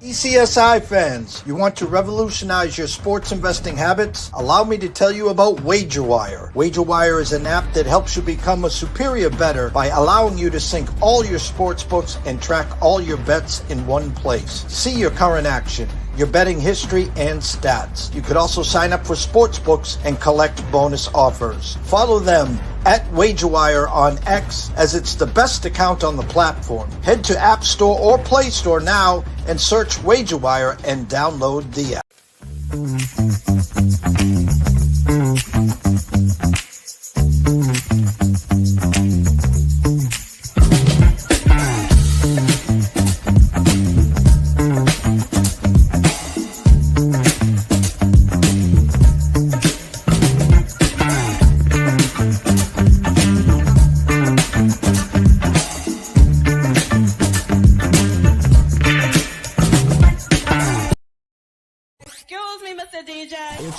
ECSI fans, you want to revolutionize your sports investing habits? Allow me to tell you about WagerWire. WagerWire is an app that helps you become a superior bettor by allowing you to sync all your sports books and track all your bets in one place. See your current action, your betting history, and stats. You could also sign up for sports books and collect bonus offers. Follow them at WagerWire on X, as it's the best account on the platform. Head to App Store or Play Store now and search WagerWire and download the app.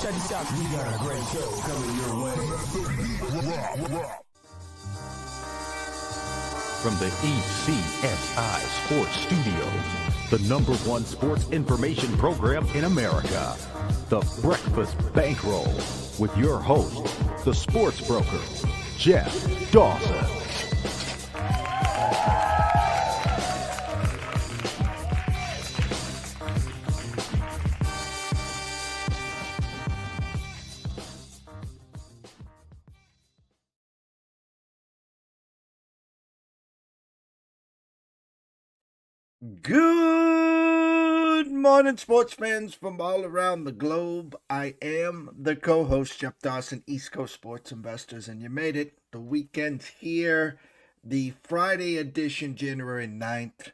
Check this out. We got a great show coming your way. From the ECSI Sports Studios, the #1 sports information program in America, the Breakfast Bankroll, with your host, the sports broker, Jeff Dawson. Good morning, sports fans from all around the globe. I am the co-host, Jeff Dawson, East Coast Sports Investors, and you made it. The weekend's here. The Friday edition, January 9th,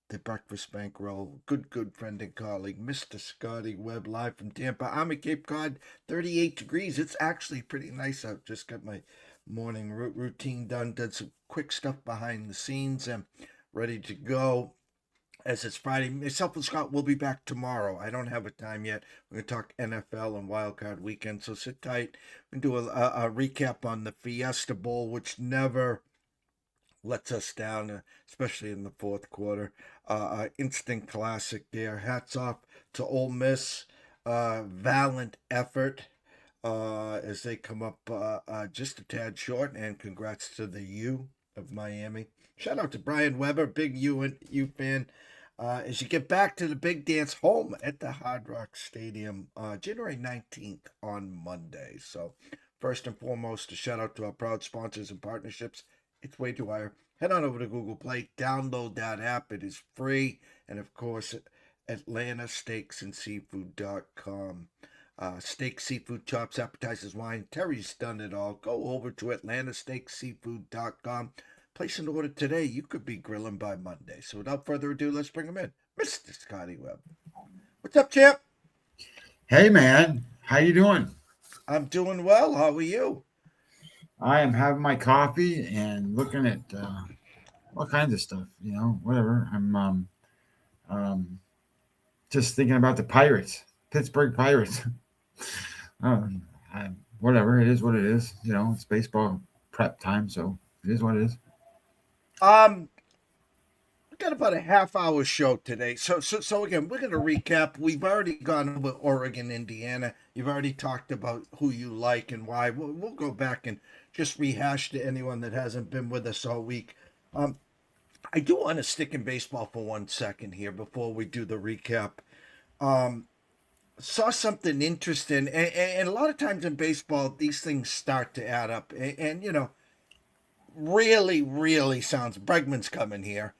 the Breakfast Bankroll. Good friend and colleague, Mr. Scotty Webb, live from Tampa. I'm at Cape Cod, 38 degrees. It's actually pretty nice out. Just got my morning routine done. Did some quick stuff behind the scenes and ready to go. As it's Friday, myself and Scott will be back tomorrow. I don't have a time yet. We're going to talk NFL and Wildcard Weekend, so sit tight. We're going to do a recap on the Fiesta Bowl, which never lets us down, especially in the fourth quarter. Instant Classic there. Hats off to Ole Miss. Valiant effort as they come up just a tad short, and congrats to the U of Miami. Shout out to Brian Weber, big U fan. As you get back to the big dance home at the Hard Rock Stadium, January 19th on Monday. So first and foremost, a shout out to our proud sponsors and partnerships. It's WagerWire. Head on over to Google Play, download that app. It is free. And of course, AtlantaSteaksAndSeafood.com. Steak, seafood, chops, appetizers, wine. Terry's done it all. Go over to AtlantaSteaksSeafood.com. Place an order today. You could be grilling by Monday. So without further ado, let's bring him in. Mr. Scotty Webb. What's up, champ? Hey, man. How you doing? I'm doing well. How are you? I am having my coffee and looking at all kinds of stuff, whatever. I'm just thinking about the Pirates, Pittsburgh Pirates. Whatever. It is what it is. It's baseball prep time, so it is what it is. We got about a half-hour show today. So again, we're going to recap. We've already gone over Oregon, Indiana. You've already talked about who you like and why. We'll go back and just rehash to anyone that hasn't been with us all week. I do want to stick in baseball for 1 second here before we do the recap. Saw something interesting, and a lot of times in baseball, these things start to add up. And really sounds Bregman's coming here,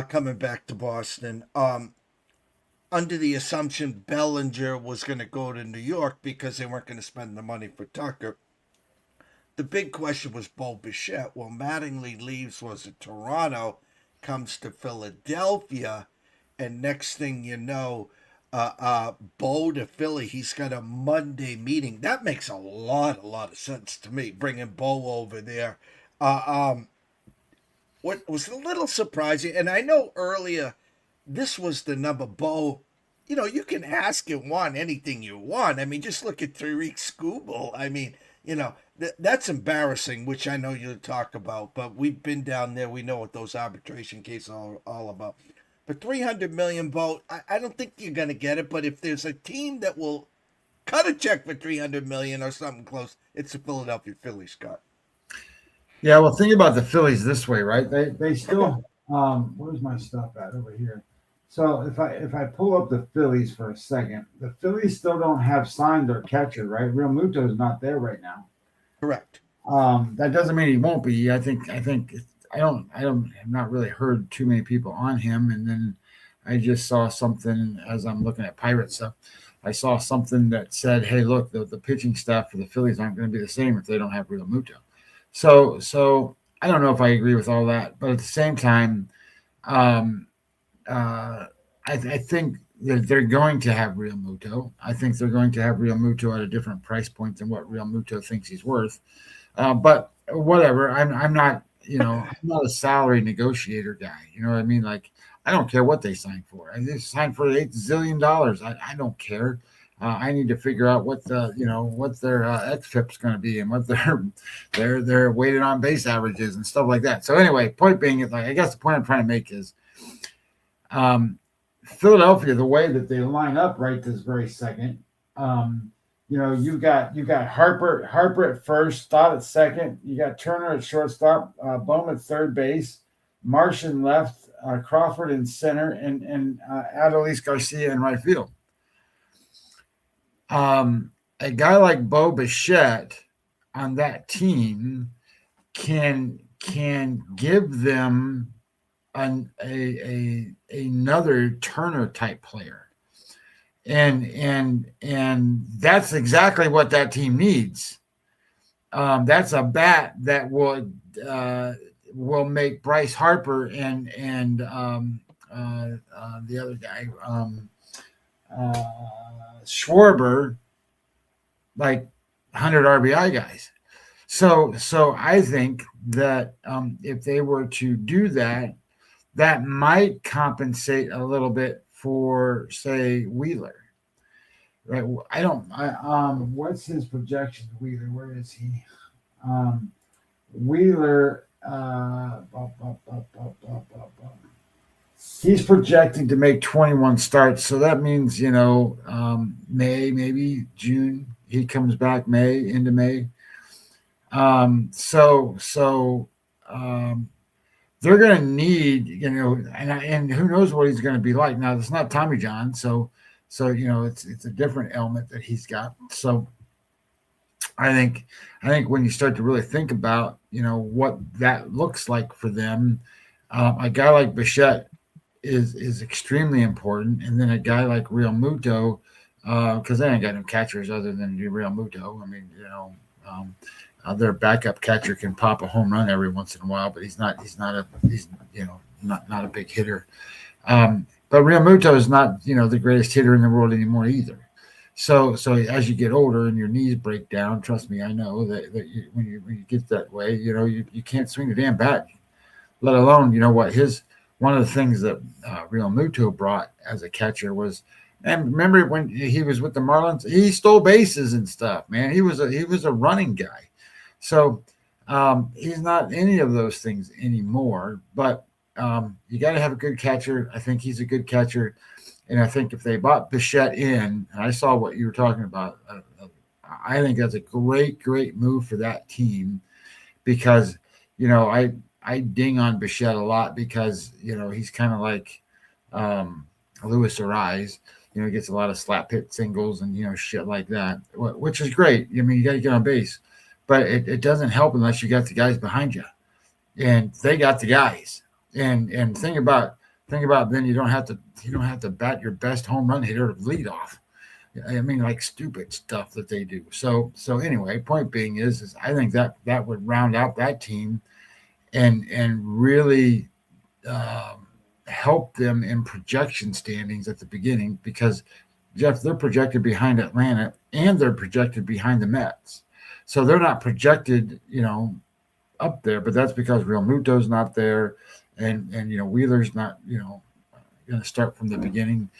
coming back to Boston, under the assumption Bellinger was going to go to New York because they weren't going to spend the money for Tucker. The big question was Bo Bichette. Well, Mattingly leaves, was it Toronto, comes to Philadelphia, and next thing you know, Bo to Philly, he's got a Monday meeting. That makes a lot of sense to me, bringing Bo over there. What was a little surprising, and I know earlier this was the number, Bo, you can ask and want anything you want. I mean, just look at Tariq Skubal. I mean, that's embarrassing, which I know you'll talk about, but we've been down there. We know what those arbitration cases are all about. For 300 million, Bo, I don't think you're going to get it. But if there's a team that will cut a check for 300 million or something close, it's the Philadelphia Phillies, Scott. Yeah, well, think about the Phillies this way, right? They still where's my stuff at over here? So if I pull up the Phillies for a second, the Phillies still don't have signed their catcher, right? Real Muto's not there right now. Correct. That doesn't mean he won't be. I have not really heard too many people on him. And then I just saw something as I'm looking at Pirates stuff. I saw something that said, "Hey, look, the pitching staff for the Phillies aren't going to be the same if they don't have Real Muto." So I don't know if I agree with all that, but at the same time, I think that they're going to have Real Muto. I think they're going to have Real Muto at a different price point than what Real Muto thinks he's worth. But whatever, I'm not, I'm not a salary negotiator guy. You know what I mean? Like, I don't care what they sign for. I just signed for $8 zillion. I don't care. I need to figure out what their xFIP is going to be and what their weighted on base averages and stuff like that. So anyway, point being is, like, I guess the point I'm trying to make is, Philadelphia, the way that they line up right this very second, you got Harper at first, Stott at second, you got Turner at shortstop, Bowman at third base, Martian left, Crawford in center, and Adolis Garcia in right field. A guy like Bo Bichette on that team can give them another Turner type player, and that's exactly what that team needs. That's a bat that will make Bryce Harper and the other guy Schwarber like 100 RBI guys. So I think that if they were to do that, that might compensate a little bit for, say, Wheeler. Right? What's his projection, Wheeler? Where is he? Wheeler, he's projecting to make 21 starts. So that means, May, maybe June. He comes back into May. They're going to need, and who knows what he's going to be like. Now, it's not Tommy John, so it's a different element that he's got. So I think when you start to really think about, what that looks like for them, a guy like Bichette is extremely important, and then a guy like Real Muto, because they ain't got no catchers other than Real Muto. I mean, their backup catcher can pop a home run every once in a while, but he's not a big hitter. But Real Muto is not, the greatest hitter in the world anymore either. So as you get older and your knees break down, trust me, I know that when you get that way, you can't swing the damn bat, let alone, one of the things that Real Muto brought as a catcher was, and remember when he was with the Marlins, he stole bases and stuff, man. He was a running guy. So he's not any of those things anymore, but you got to have a good catcher. I think he's a good catcher. And I think if they bought Bichette in, and I saw what you were talking about, I think that's a great, great move for that team because, I ding on Bichette a lot because, he's kind of like Luis Ariz, he gets a lot of slap hit singles and, shit like that, which is great. I mean, you got to get on base. But it doesn't help unless you got the guys behind you, and they got the guys. And think about then you don't have to bat your best home run hitter to lead off. I mean, like stupid stuff that they do. So anyway, point being is I think that would round out that team, and really help them in projection standings at the beginning because Jeff, they're projected behind Atlanta and they're projected behind the Mets. So they're not projected, up there, but that's because Real Muto's not there, and Wheeler's not, going to start from the beginning.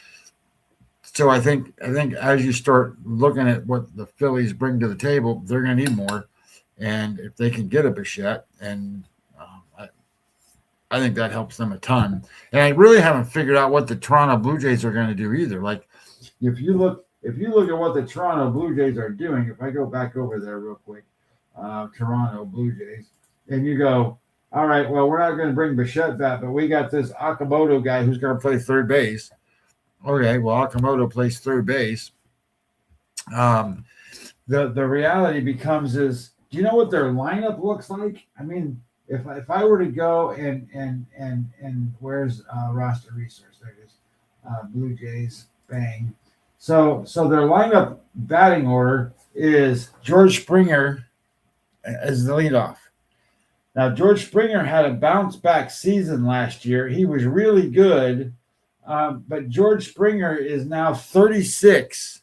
So I think as you start looking at what the Phillies bring to the table, they're going to need more, and if they can get a Bichette, and I think that helps them a ton. And I really haven't figured out what the Toronto Blue Jays are going to do either. Like if you look at what the Toronto Blue Jays are doing, if I go back over there real quick, Toronto Blue Jays, and you go, all right, well, we're not going to bring Bichette back, but we got this Akamoto guy who's going to play third base. Okay, well, Akamoto plays third base. The reality becomes is, do you know what their lineup looks like? I mean, if I were to go and where's roster resource? There it is. Blue Jays, bang. So their lineup batting order is George Springer as the leadoff. Now, George Springer had a bounce back season last year. He was really good, but George Springer is now 36.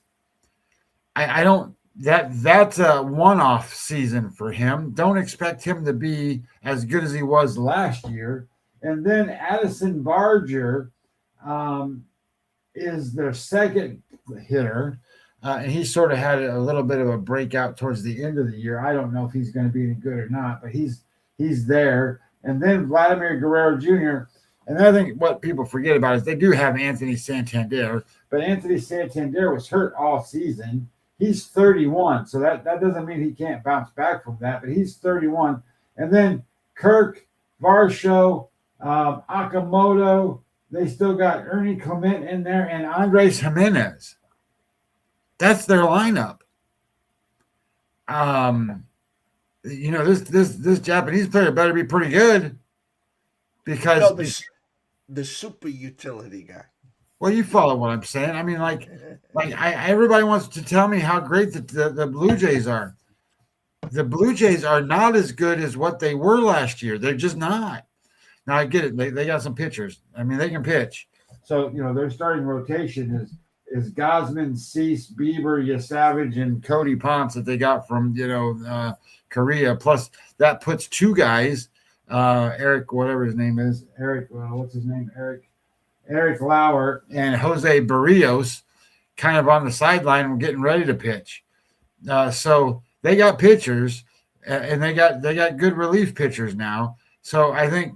I don't. That's a one-off season for him. Don't expect him to be as good as he was last year. And then Addison Barger is their second hitter, and he sort of had a little bit of a breakout towards the end of the year. I don't know if he's going to be any good or not, but he's there. And then Vladimir Guerrero Jr. And I think what people forget about is they do have Anthony Santander, but Anthony Santander was hurt all season. He's 31, so that doesn't mean he can't bounce back from that, but he's 31. And then Kirk, Varsho, Akamoto, they still got Ernie Clement in there, and Andres Jimenez. That's their lineup. This Japanese player better be pretty good because the super utility guy. Well, you follow what I'm saying. I mean, everybody wants to tell me how great the Blue Jays are. The Blue Jays are not as good as what they were last year. They're just not. Now, I get it. They got some pitchers. I mean, they can pitch. So, their starting rotation is Gosman, Cease, Bieber, Yasavage, and Cody Ponce that they got from, Korea. Plus, that puts two guys, Eric, whatever his name is. Eric, what's his name? Eric Lauer and Jose Barrios kind of on the sideline and getting ready to pitch. So they got pitchers and they got good relief pitchers now. So I think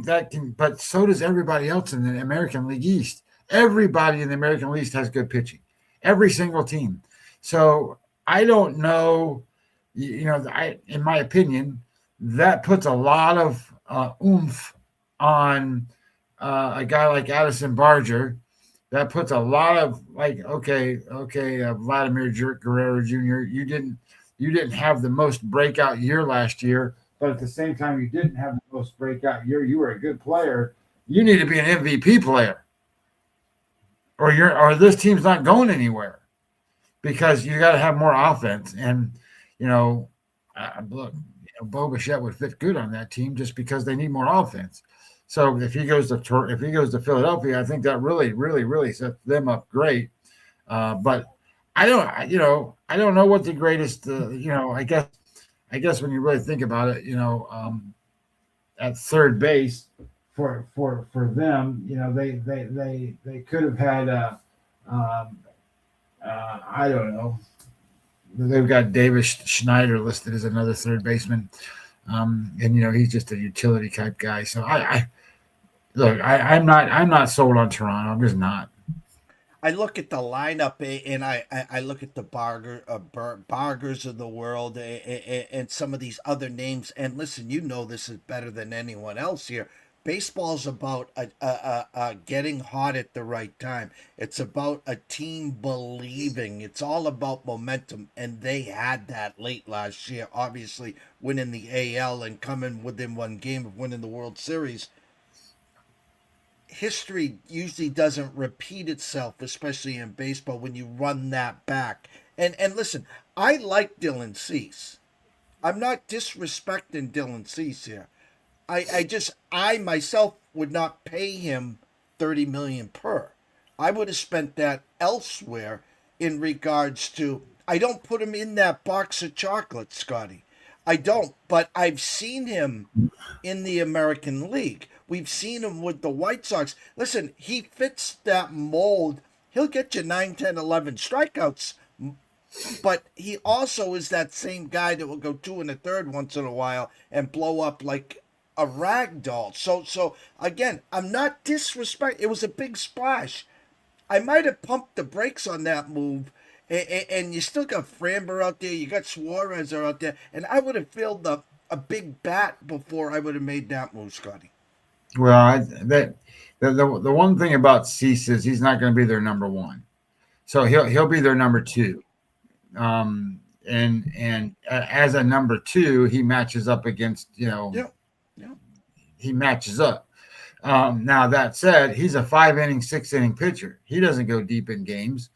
that can, but so does everybody else in the American League East. Everybody in the American League East has good pitching. Every single team. So I don't know, in my opinion, that puts a lot of oomph on a guy like Addison Barger. That puts a lot of Vladimir Guerrero Jr. You didn't have the most breakout year last year, but at the same time, you didn't have the most breakout year. You were a good player. You need to be an MVP player, or this team's not going anywhere because you got to have more offense. And look, Bo Bichette would fit good on that team just because they need more offense. So if he goes to Philadelphia, I think that really, really, really sets them up great. But I don't know what the greatest. I guess when you really think about it, at third base for them, they could have had I don't know. They've got Davis Schneider listed as another third baseman. And he's just a utility type guy. So I'm not sold on Toronto. I'm just not. I look at the lineup and I look at the Bargers of the world and some of these other names. And listen, this is better than anyone else here. Baseball's about getting hot at the right time. It's about a team believing. It's all about momentum, and they had that late last year. Obviously, winning the AL and coming within one game of winning the World Series. History usually doesn't repeat itself, especially in baseball, when you run that back. And listen, I like Dylan Cease. I'm not disrespecting Dylan Cease here. I myself would not pay him $30 million per. I would have spent that elsewhere in regards to, I don't put him in that box of chocolates, Scotty. I don't, but I've seen him in the American League. We've seen him with the White Sox. Listen, he fits that mold. He'll get you 9, 10, 11 strikeouts, but he also is that same guy that will go 2 1/3 once in a while and blow up like a rag doll. So again, I'm not disrespect. It was a big splash. I might have pumped the brakes on that move. And you still got Framber out there. You got Suarez out there. And I would have filled a big bat before I would have made that move, Scotty. Well, the one thing about Cease is he's not going to be their number one, so he'll be their number two. And as a number two, he matches up against Yeah. he matches up. Now that said, he's a 5-inning, 6-inning pitcher. He doesn't go deep in games.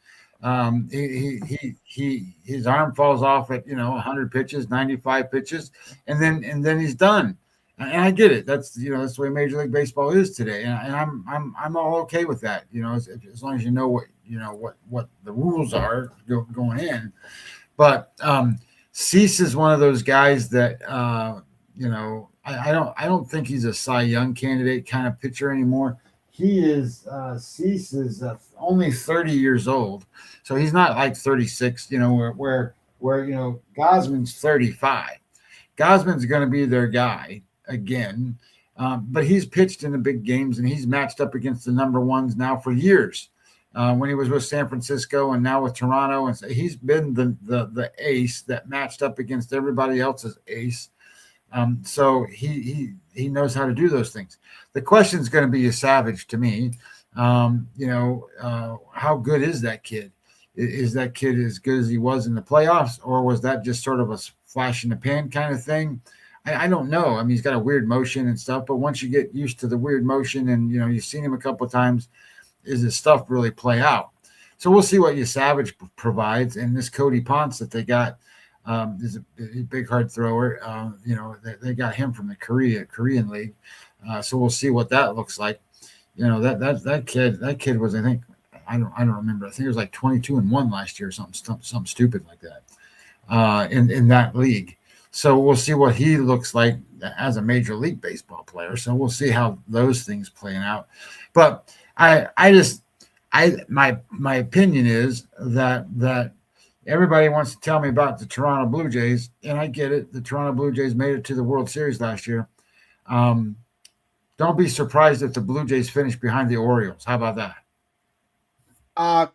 His arm falls off at 100 pitches, 95 pitches, and then he's done. And I get it. That's that's the way Major League Baseball is today, and I'm all okay with that. As long as you know what the rules are going in. But Cease is one of those guys that I don't think he's a Cy Young candidate kind of pitcher anymore. He is Cease is only 30 years old, so he's not like 36. Where Gosman's 35. Gosman's going to be their guy again, but he's pitched in the big games and he's matched up against the number ones now for years. When he was with San Francisco and now with Toronto, and so he's been the ace that matched up against everybody else's ace. So he knows how to do those things. The question is going to be a Savage to me. How good is that kid? Is that kid as good as he was in the playoffs, or was that just sort of a flash in the pan kind of thing? I don't know. I mean, he's got a weird motion and stuff, but once you get used to the weird motion and, you've seen him a couple of times, is his stuff really play out? So we'll see what Savage provides. And this Cody Ponce that they got is a big hard thrower. They got him from the Korean League. So we'll see what that looks like. That kid was, I think, I don't remember. I think it was like 22-1 last year or something stupid like that in that league. So we'll see what he looks like as a Major League Baseball player. So we'll see how those things playing out. But my opinion is that everybody wants to tell me about the Toronto Blue Jays, and I get it. The Toronto Blue Jays made it to the World Series last year. Don't be surprised if the Blue Jays finish behind the Orioles. How about that?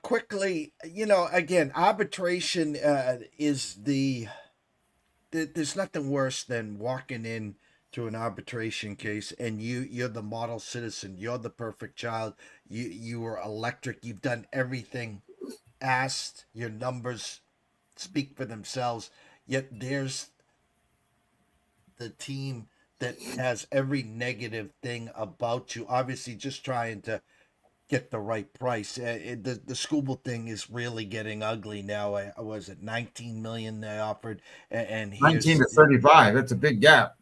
Quickly, again, arbitration is there's nothing worse than walking in to an arbitration case and you're the model citizen. You're the perfect child. You were electric. You've done everything asked. Your numbers speak for themselves. Yet there's the team that has every negative thing about you. Obviously, just trying to get the right price. The Skubal thing is really getting ugly now. Was it 19 million they offered, and 19 to 35. That's a big gap.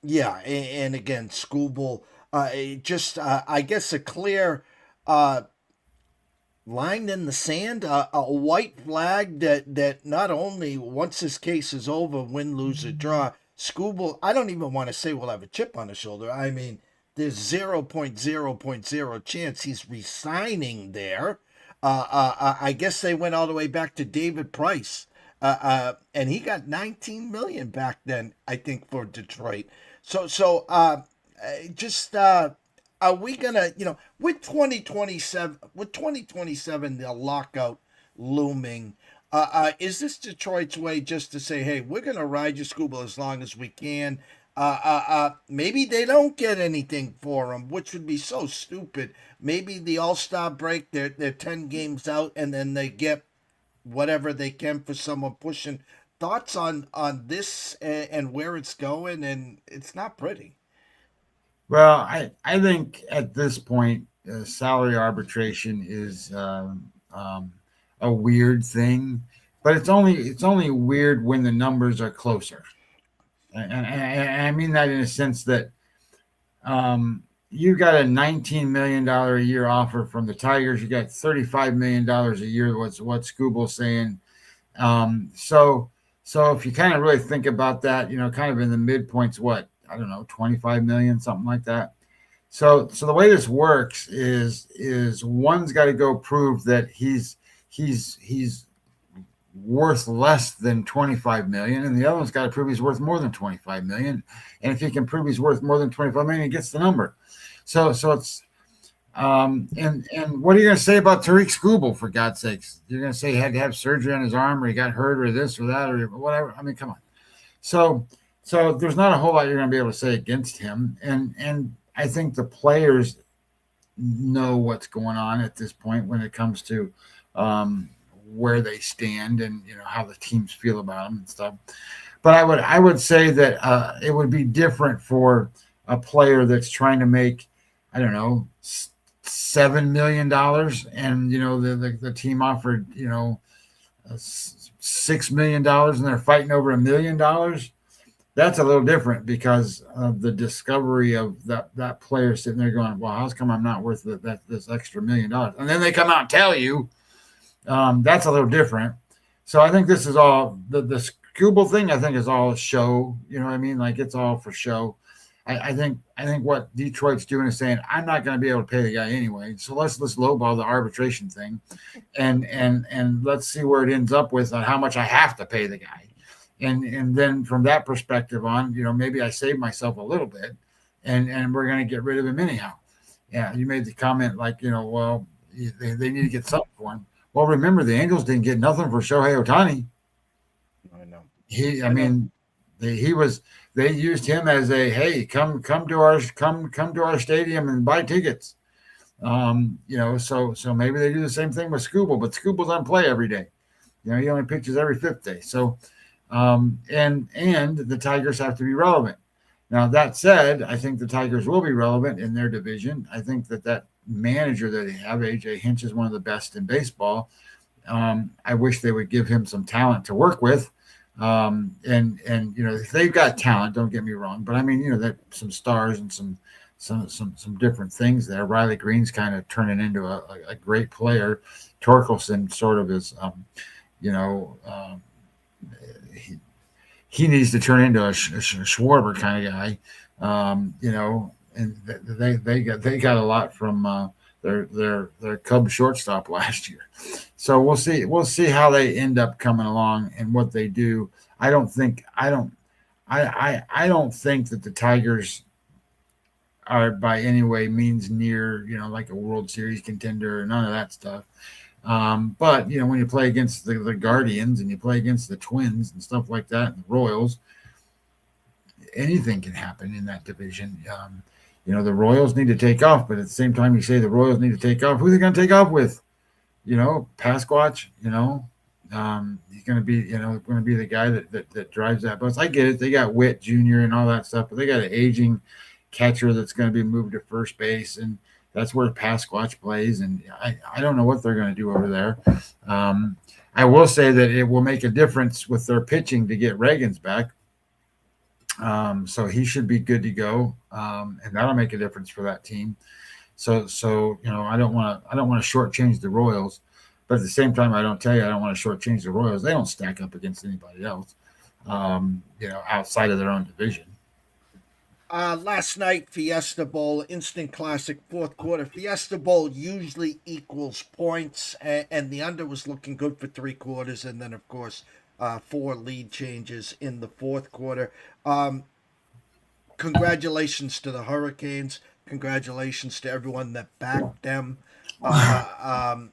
Yeah, and again, Skubal, I guess a clear line in the sand, a white flag that not only once this case is over, win, lose, or draw, Skubal, I don't even want to say we'll have a chip on his shoulder. I mean, there's 0.0 chance he's resigning there. I guess they went all the way back to David Price, and he got 19 million back then, I think, for Detroit. So are we gonna, with 2027, the lockout looming? Is this Detroit's way just to say, hey, we're gonna ride your Skubal as long as we can? Maybe they don't get anything for him, which would be so stupid. Maybe the All-Star break, they're 10 games out, and then they get whatever they can for someone pushing. Thoughts on this and where it's going, and it's not pretty. Well, I think at this point, salary arbitration is a weird thing, but it's only weird when the numbers are closer. And I mean that in a sense that you got a $19 million a year offer from the Tigers. You got $35 million a year. What's Skubal's saying. So if you kind of really think about that, kind of in the midpoints, what, I don't know, 25 million, something like that. So the way this works is one's got to go prove that he's worth less than 25 million, and the other one's got to prove he's worth more than 25 million. And if he can prove he's worth more than 25 million, he gets the number. So it's and what are you going to say about Tariq Skubal, for God's sakes? You're going to say he had to have surgery on his arm, or he got hurt, or this or that, or whatever. I mean, come on. So there's not a whole lot you're going to be able to say against him, and I think the players know what's going on at this point when it comes to where they stand and how the teams feel about them and stuff. But I would say that it would be different for a player that's trying to make, I don't know, $7 million, and the team offered $6 million, and they're fighting over $1 million. That's a little different because of the discovery of that player sitting there going, well, how's come I'm not worth this extra $1 million? And then they come out and tell you. That's a little different. So I think this is all the Skubal thing. I think is all show. You know what I mean? Like, it's all for show. I think what Detroit's doing is saying, I'm not going to be able to pay the guy anyway, so let's lowball the arbitration thing, and let's see where it ends up with on how much I have to pay the guy, and then from that perspective on, maybe I save myself a little bit, and we're going to get rid of him anyhow. Yeah, you made the comment like, well, they need to get something for him. Well, remember, the Angels didn't get nothing for Shohei Ohtani. I know. They used him as a, hey, come to our stadium and buy tickets. So maybe they do the same thing with Skubal, but Skubal doesn't play every day. He only pitches every fifth day. So and the Tigers have to be relevant. Now, that said, I think the Tigers will be relevant in their division. I think that manager that they have, AJ Hinch, is one of the best in baseball. I wish they would give him some talent to work with. And they've got talent, don't get me wrong, but I mean, that some stars and some different things there. Riley Green's kind of turning into a great player. Torkelson sort of is, he needs to turn into a Schwarber kind of guy, and they got a lot from their Cubs shortstop last year. So we'll see how they end up coming along and what they do. I don't think that the Tigers are by any way means near, like a World Series contender or none of that stuff. But when you play against the Guardians and you play against the Twins and stuff like that, and the Royals, anything can happen in that division. The Royals need to take off, but at the same time, you say the Royals need to take off. Who are they going to take off with? Pasquatch. He's going to be, the guy that drives that bus. I get it. They got Witt Jr. and all that stuff, but they got an aging catcher that's going to be moved to first base, and that's where Pasquatch plays. And I don't know what they're going to do over there. I will say that it will make a difference with their pitching to get Reagans back. So he should be good to go, and that'll make a difference for that team. So I don't want to shortchange the Royals, but at the same time, I don't want to shortchange the Royals. They don't stack up against anybody else, outside of their own division. Last night, Fiesta Bowl, Instant Classic, fourth quarter. Fiesta Bowl usually equals points, and the under was looking good for three quarters, and then, of course, 4 lead changes in the fourth quarter. Congratulations to the Hurricanes. Congratulations to everyone that backed them. I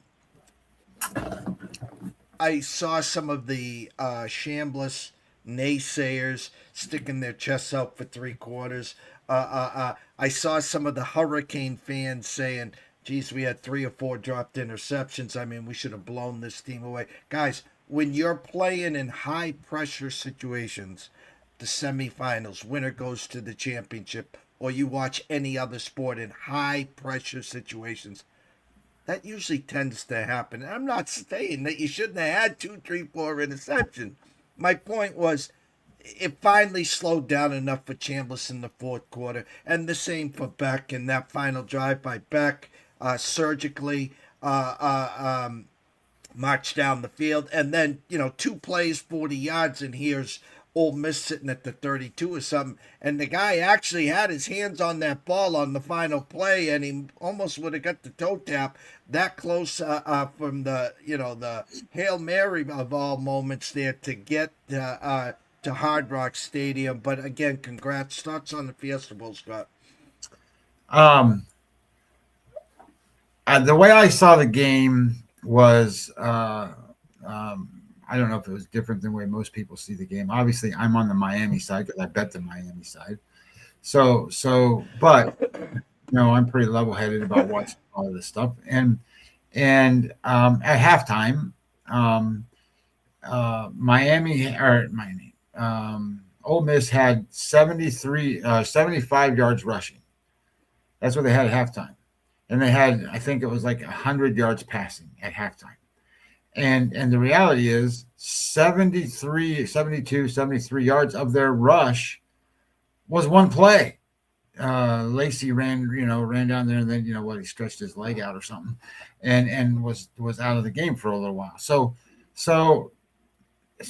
saw some of the shambless naysayers sticking their chests out for three quarters. I saw some of the Hurricane fans saying, geez, we had 3 or 4 dropped interceptions. I mean, we should have blown this team away. Guys, when you're playing in high-pressure situations, the semifinals, winner goes to the championship, or you watch any other sport in high-pressure situations, that usually tends to happen. And I'm not saying that you shouldn't have had 2, 3, 4 interceptions. My point was, it finally slowed down enough for Chambliss in the fourth quarter, and the same for Beck in that final drive by Beck, surgically marched down the field, and then 2 plays, 40 yards, and here's Ole Miss sitting at the 32 or something, and the guy actually had his hands on that ball on the final play, and he almost would have got the toe tap that close from the Hail Mary of all moments there to get to Hard Rock Stadium. But again, congrats. Thoughts on the Fiesta Bowl, Scott? The way I saw the game was I don't know if it was different than the way most people see the game. Obviously, I'm on the Miami side because I bet the Miami side. But I'm pretty level-headed about watching all of this stuff. And at halftime, Ole Miss had 75 yards rushing. That's what they had at halftime. And they had, I think it was like 100 yards passing at halftime. And the reality is 72, 73 yards of their rush was one play. Lacey ran down there and then, he stretched his leg out or something and was out of the game for a little while. So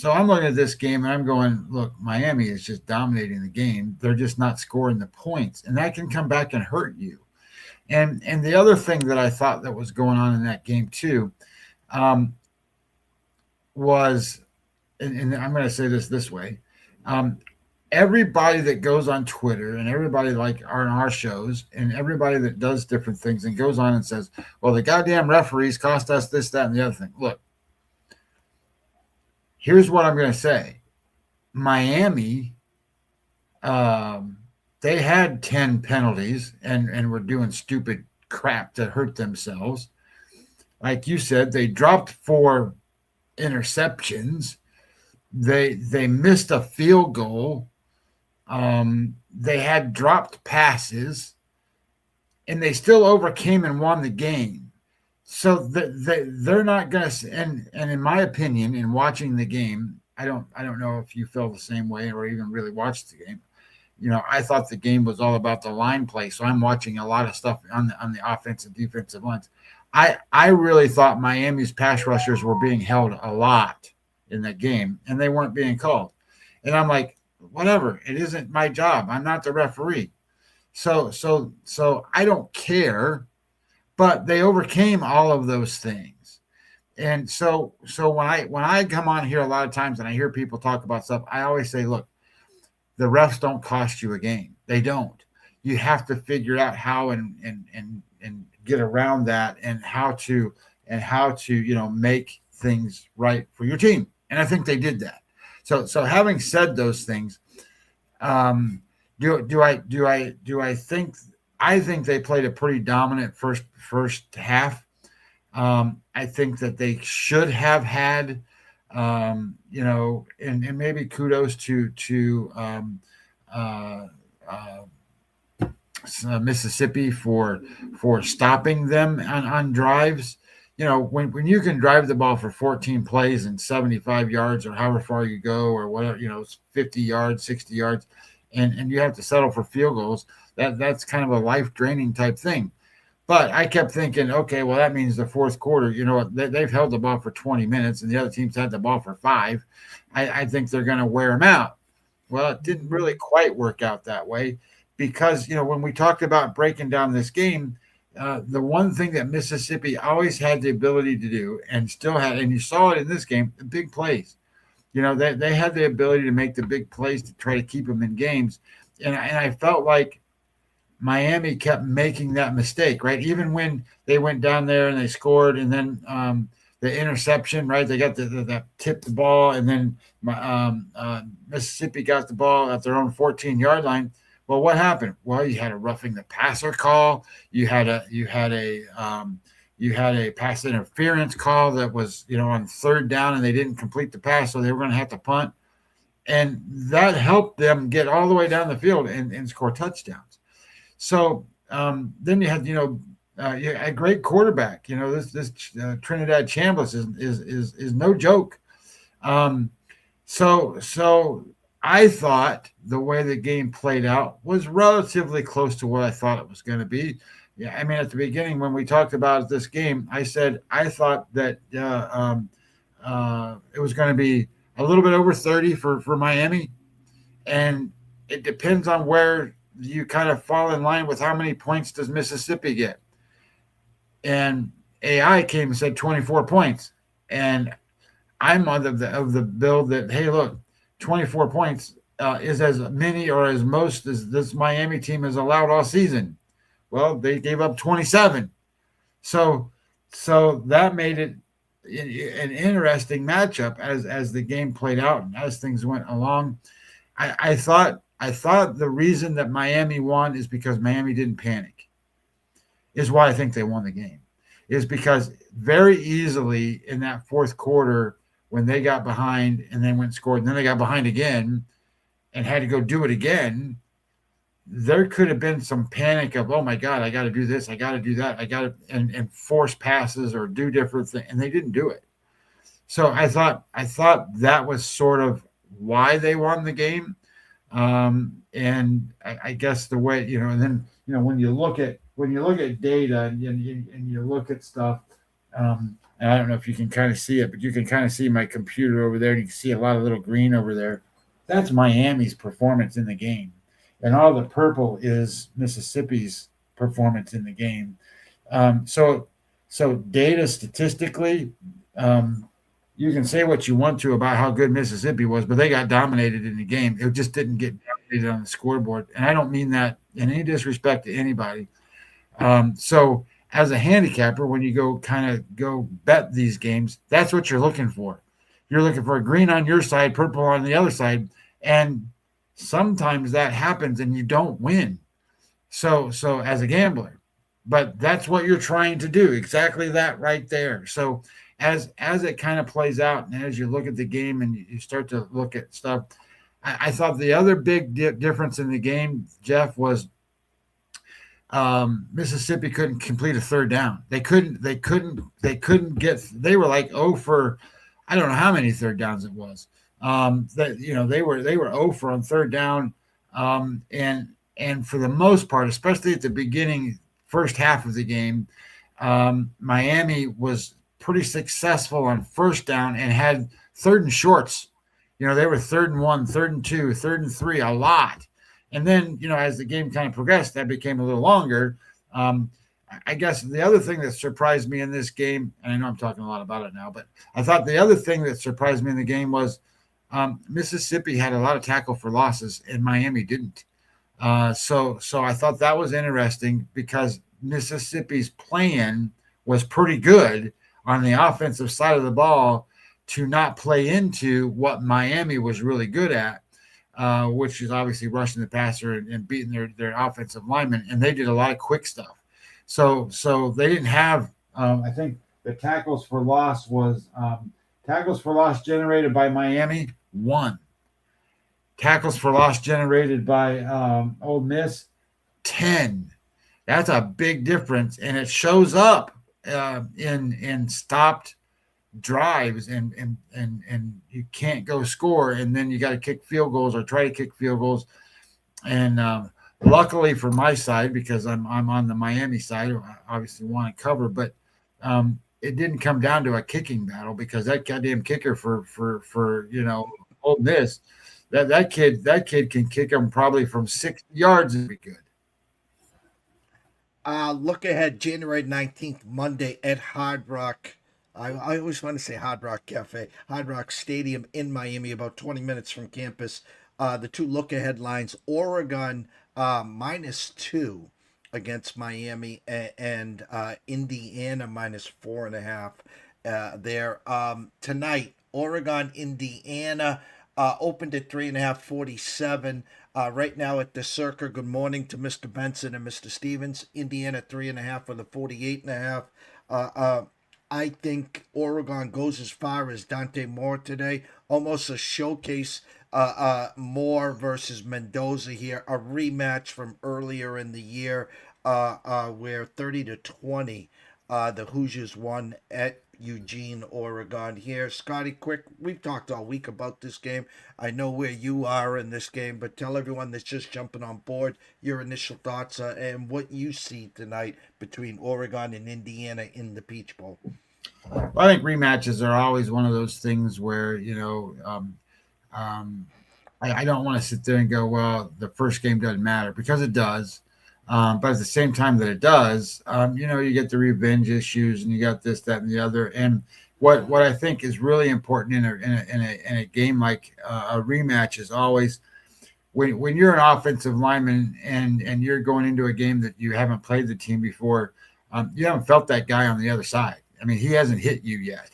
I'm looking at this game and I'm going, look, Miami is just dominating the game. They're just not scoring the points, and that can come back and hurt you. And the other thing that I thought that was going on in that game too, was, and I'm going to say this way, everybody that goes on Twitter and everybody like on our shows and everybody that does different things and goes on and says, well, the goddamn referees cost us this, that, and the other thing. Look, here's what I'm going to say. Miami, they had 10 penalties and were doing stupid crap to hurt themselves. Like you said, they dropped 4 interceptions. They missed a field goal. They had dropped passes, and they still overcame and won the game. So they're not going to. And in my opinion, in watching the game, I don't know if you feel the same way or even really watched the game. I thought the game was all about the line play. So I'm watching a lot of stuff on the offensive, defensive lines. I really thought Miami's pass rushers were being held a lot in that game, and they weren't being called. And I'm like, whatever, it isn't my job. I'm not the referee. So I don't care, but they overcame all of those things. And so when I come on here a lot of times and I hear people talk about stuff, I always say, look, the refs don't cost you a game. They don't. You have to figure out how and get around that and how to make things right for your team. And I think they did that. So having said those things, do I think they played a pretty dominant first half. I think that they should have had and maybe kudos to Mississippi for stopping them on drives. When you can drive the ball for 14 plays and 75 yards or however far you go or whatever, 50 yards, 60 yards, and you have to settle for field goals, that's kind of a life-draining type thing. But I kept thinking, okay, well, that means the fourth quarter, they've held the ball for 20 minutes and the other team's had the ball for 5. I think they're going to wear them out. Well, it didn't really quite work out that way because, when we talked about breaking down this game, the one thing that Mississippi always had the ability to do and still had, and you saw it in this game, the big plays. They had the ability to make the big plays to try to keep them in games. And I felt like Miami kept making that mistake, right? Even when they went down there and they scored and then the interception, right? They got that tipped the ball and then Mississippi got the ball at their own 14-yard line. Well, what happened? Well, you had a roughing the passer call. You had a pass interference call that was, on third down and they didn't complete the pass, so they were going to have to punt. And that helped them get all the way down the field and score touchdowns. So then you had, a great quarterback. This Trinidad Chambliss is no joke. So I thought the way the game played out was relatively close to what I thought it was going to be. Yeah, I mean, at the beginning when we talked about this game, I said I thought that it was going to be a little bit over 30 for Miami. And it depends on where you kind of fall in line with how many points does Mississippi get. And AI came and said 24 points. And I'm of the build that, hey, look, 24 points is as many or as most as this Miami team has allowed all season. Well, they gave up 27. So that made it an interesting matchup as the game played out and as things went along. I thought the reason that Miami won is because Miami didn't panic. Is why I think they won the game. Is because very easily in that fourth quarter when they got behind and then went and scored and then they got behind again and had to go do it again, there could have been some panic of, oh my God, I got to do this, I got to do that, I got to and force passes or do different things, and they didn't do it. So I thought that was sort of why they won the game, and I guess the way and then when you look at data and you look at stuff, and I don't know if you can kind of see it, but you can kind of see my computer over there, and you can see a lot of little green over there. That's Miami's performance in the game. And all the purple is Mississippi's performance in the game. So data statistically, you can say what you want to about how good Mississippi was, but they got dominated in the game. It just didn't get dominated on the scoreboard. And I don't mean that in any disrespect to anybody. So as a handicapper, when you go bet these games, that's what you're looking for. You're looking for a green on your side, purple on the other side. And sometimes that happens and you don't win. So as a gambler, but that's what you're trying to do. Exactly that right there. So as it kind of plays out and as you look at the game and you start to look at stuff, I thought the other big difference in the game, Jeff, was Mississippi couldn't complete a third down. They were like 0 for, I don't know how many third downs it was. They were 0 for on third down, and for the most part, especially at the beginning, first half of the game, Miami was pretty successful on first down and had third and shorts. They were 3rd and 1, 3rd and 2, 3rd and 3, a lot. And then, as the game kind of progressed, that became a little longer. I guess the other thing that surprised me in this game, and I know I'm talking a lot about it now, but I thought the other thing that surprised me in the game was Mississippi had a lot of tackle for losses and Miami didn't. So I thought that was interesting because Mississippi's plan was pretty good on the offensive side of the ball to not play into what Miami was really good at, which is obviously rushing the passer and beating their offensive linemen. And they did a lot of quick stuff. So they didn't have, I think the tackles for loss was tackles for loss generated by Miami, 1. Tackles for loss generated by Ole Miss, 10. That's a big difference, and it shows up in stopped drives, and you can't go score, and then you got to kick field goals or try to kick field goals. And luckily for my side, because I'm on the Miami side, I obviously want to cover, but it didn't come down to a kicking battle because that goddamn kicker for Ole Miss, that kid can kick them probably from 60 yards and be good. Look ahead, January 19th, Monday at Hard Rock. I always want to say Hard Rock Cafe, Hard Rock Stadium in Miami, about 20 minutes from campus. The two look ahead lines, Oregon -2 against Miami and Indiana -4.5 there. Tonight, Oregon, Indiana opened at 3.5, 47. Right now at the Circa, good morning to Mr. Benson and Mr. Stevens. Indiana 3.5 with a 48.5. I think Oregon goes as far as Dante Moore today. Almost a showcase. Moore versus Mendoza here, a rematch from earlier in the year, where 30-20, the Hoosiers won at Eugene, Oregon. Here, Scotty, quick. We've talked all week about this game. I know where you are in this game, but tell everyone that's just jumping on board your initial thoughts and what you see tonight between Oregon and Indiana in the Peach Bowl. Well, I think rematches are always one of those things where, um, I don't want to sit there and go, well, the first game doesn't matter, because it does. But at the same time that it does, you get the revenge issues, and you got this, that, and the other. And what I think is really important in a game like a rematch is always when you're an offensive lineman and you're going into a game that you haven't played the team before, you haven't felt that guy on the other side. I mean, he hasn't hit you yet.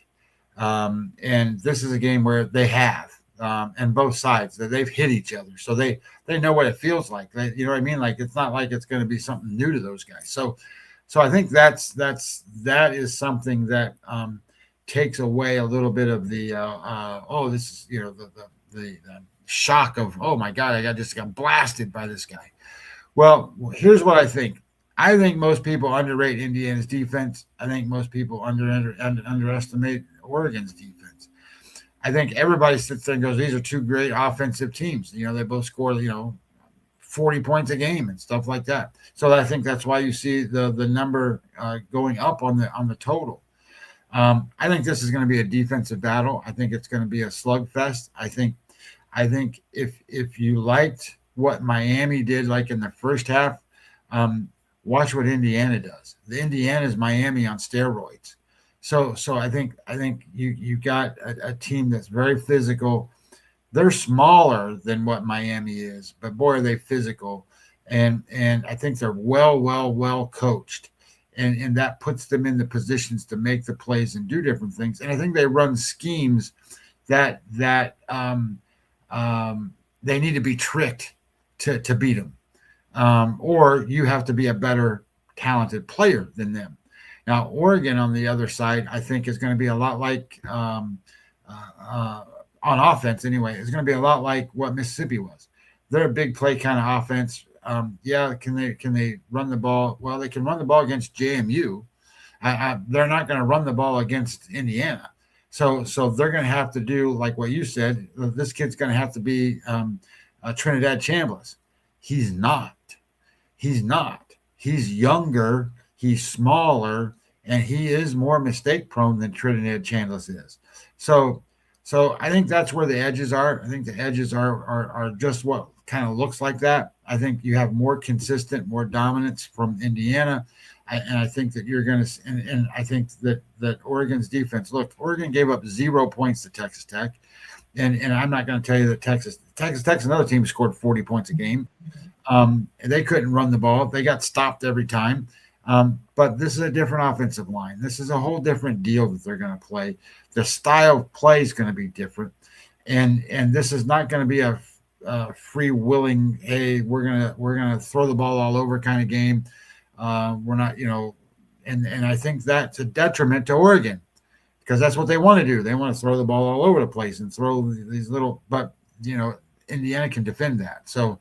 And this is a game where they have, and both sides, that they've hit each other, so they know what it feels like. You know what I mean? Like, it's not like it's going to be something new to those guys. So I think that is something that takes away a little bit of the this is the shock of, oh my god, I just got blasted by this guy. Well, here's what I think. I think most people underrate Indiana's defense. I think most people underestimate Oregon's defense. I think everybody sits there and goes, these are two great offensive teams. They both score, 40 points a game and stuff like that. So I think that's why you see the number going up on the total. I think this is going to be a defensive battle. I think it's going to be a slugfest. I think if you liked what Miami did, like in the first half, watch what Indiana does. The Indiana's Miami on steroids. So I think you got a team that's very physical. They're smaller than what Miami is, but boy, are they physical. And I think they're well coached. And that puts them in the positions to make the plays and do different things. And I think they run schemes that they need to be tricked to beat them. Or you have to be a better talented player than them. Now, Oregon, on the other side, I think is going to be a lot like, on offense anyway, is going to be a lot like what Mississippi was. They're a big play kind of offense. Can they run the ball? Well, they can run the ball against JMU. They're not going to run the ball against Indiana. So they're going to have to do like what you said. This kid's going to have to be Trinidad Chambliss. He's not. He's younger. He's smaller, and he is more mistake prone than Trinidad Chambliss is. So I think that's where the edges are. I think the edges are just what kind of looks like that. I think you have more consistent, more dominance from Indiana. And I think that you're going to, and I think that Oregon's defense, look, Oregon gave up 0 points to Texas Tech. And I'm not going to tell you that Texas Tech's another team who scored 40 points a game. They couldn't run the ball. They got stopped every time. But this is a different offensive line. This is a whole different deal that they're going to play. The style of play is going to be different. And this is not going to be a free willing, hey, we're gonna throw the ball all over kind of game. We're not, and I think that's a detriment to Oregon, because that's what they want to do. They want to throw the ball all over the place and throw these little, but Indiana can defend that. So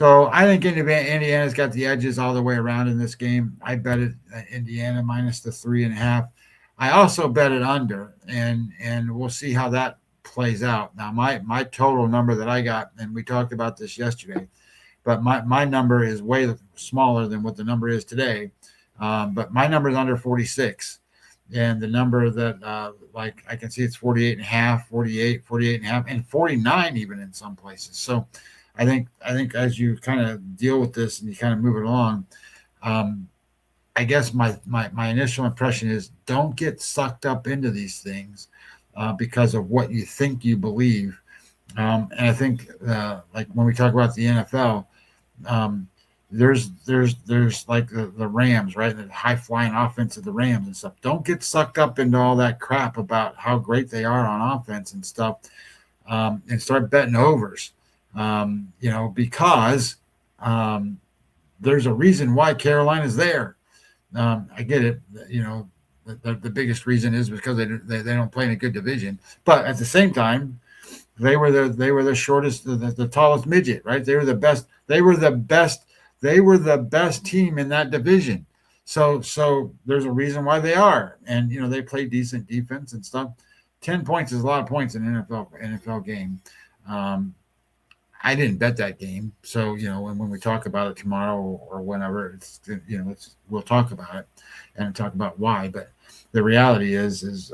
I think Indiana's got the edges all the way around in this game. I bet it Indiana minus the 3.5. I also bet it under, and we'll see how that plays out. Now, my total number that I got, and we talked about this yesterday, but my number is way smaller than what the number is today. But my number is under 46. And the number that, like, I can see it's 48.5, 48.5, and 49 even in some places. So I think as you kind of deal with this and you kind of move it along, I guess my initial impression is don't get sucked up into these things because of what you think you believe. And I think like when we talk about the NFL, there's like the Rams, right? The high flying offense of the Rams and stuff. Don't get sucked up into all that crap about how great they are on offense and stuff, and start betting overs. Because there's a reason why Carolina's there. I get it. The biggest reason is because they don't play in a good division. But at the same time, they were the shortest, the tallest midget, right? They were the best. They were the best team in that division. So there's a reason why they are, and they play decent defense and stuff. 10 points is a lot of points in an NFL game. I didn't bet that game, so when we talk about it tomorrow or whenever, we'll talk about it. and talk about why. But the reality is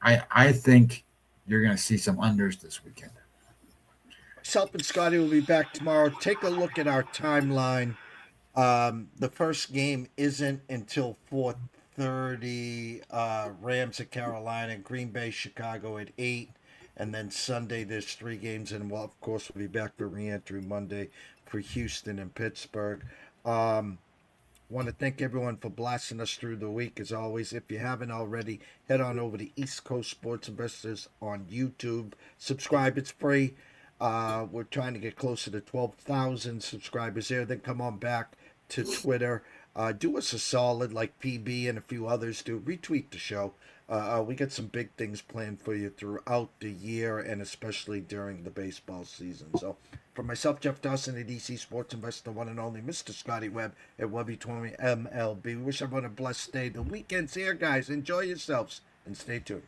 I think you're going to see some unders this weekend. Myself and Scotty will be back tomorrow. Take a look at our timeline. The first game isn't until 4:30. Rams at Carolina, Green Bay, Chicago at 8. And then Sunday, there's 3 games. And we'll, of course, we'll be back for re-entry Monday for Houston and Pittsburgh. Want to thank everyone for blasting us through the week. As always, if you haven't already, head on over to East Coast Sports Investors on YouTube. Subscribe, it's free. We're trying to get closer to 12,000 subscribers there. Then come on back to Twitter. Do us a solid like PB and a few others do. Retweet the show. We got some big things planned for you throughout the year and especially during the baseball season. So for myself, Jeff Dawson at DC Sports Investor, one and only Mr. Scotty Webb at Webby20 MLB. We wish everyone a blessed day. The weekend's here, guys. Enjoy yourselves and stay tuned.